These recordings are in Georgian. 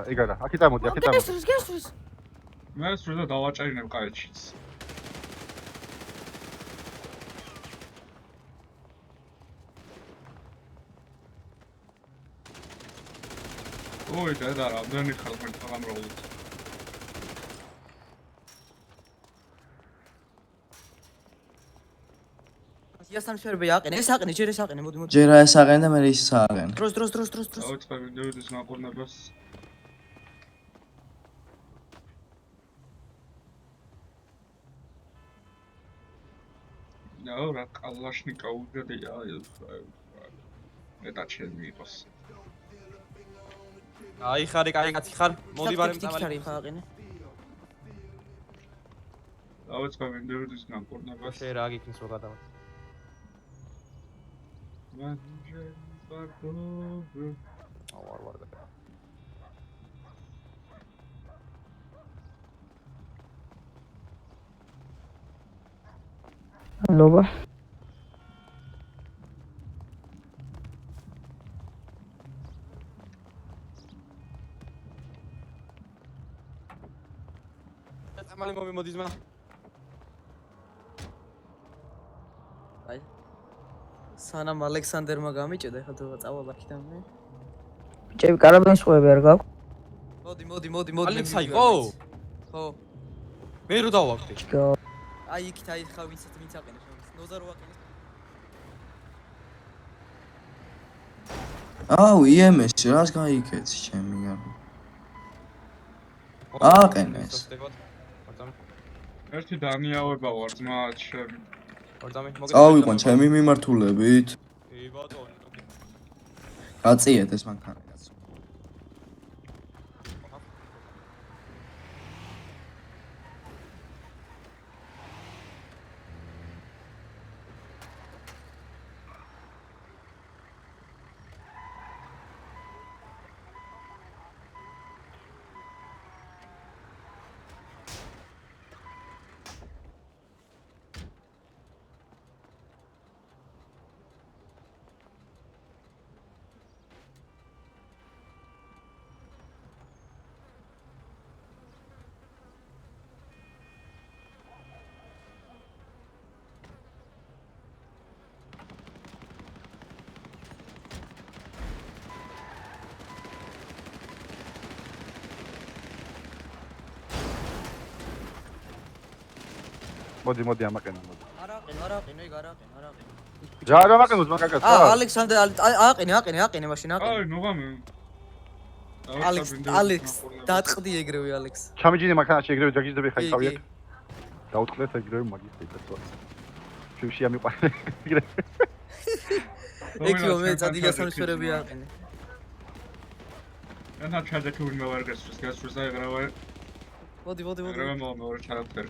ეგარა. აქ წამოდი. გესვრის. მე სულ დავაჭერინებ კაეჩიც. ოი და რამდენი ხარ მე გამრავლოთ. იასთან შეიძლება აყენე, ეს აყენე, ჯერ ეს აყენე, მოდი. ჯერ ეს აყენე და მე ის აყენე. დროს. დავით პევიდოიდის ნაკურნებას. რა კალაშნიკოვია მეტად ჩემი იყოს. აი ხარი, კაი კაცი ხარ. მოდი ბარემ წავალი აყენე. დავით პევიდოიდის ნაკურნებას. შე რა გიქნის რო გადავა. ვარ და ლობა ამალი მომიმოდის მა აი სანამ ალექსანდერმა გამიჭედა ხა თუ წავალ აქიდან მე ბიჭები კარაბინის ხვები არ გაქვს მოდი ალექსა იყო? ხო მე რო დავაკვდი აი იქით აი ხა ვინც აყენებს ნოზა რო აყენებს აუ იმეს რას გაიქეცი ჩემი აყენეს ერთი დანიავება ვარ ძმა ჩემი. წავიყვან ჩემი მიმართულებით. ი ბატონო. გაწიეთ ეს მანქანა. მოდი ამაყენა მოდი. არა აყენე. რა ამაყენოს მაგაკაც? ალექსანდერ აყენე მაშინ აყენე. აი მოგამე. ალექს დატყდი ეგრევე ალექს. ჩამიჯინე მანქანაში ეგრევე დაგიძდები ხა იყავი აქ. დაუთხრეთ ეგრევე მაგის ეკაცო. შევში ამიყვანე ეგრევე. ეკიო მე წადიგასამსვერები აყენე. ენა ჩადეკული ვარ გასვრის და ეგრევე. მოდი. ეგრევე მოვარ ჩადაფერ.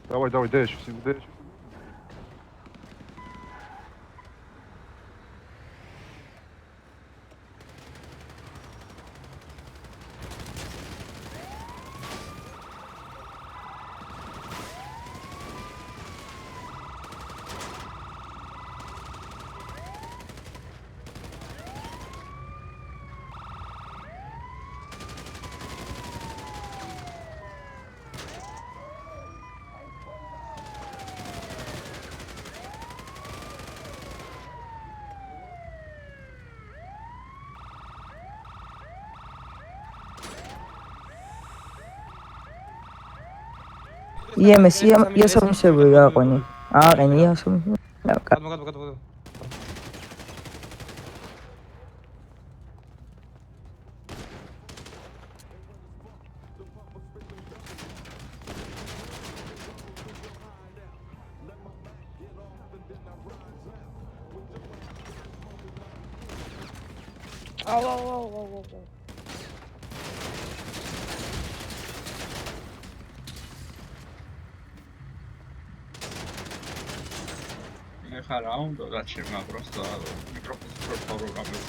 Давай, дэш. იმეს იასამისები აყენე. აყენე იასამისები. გადმოგადო. აუ. ხარ რა უნდა და ჩემ აპროსტა მიკროფონს პროფორო გამო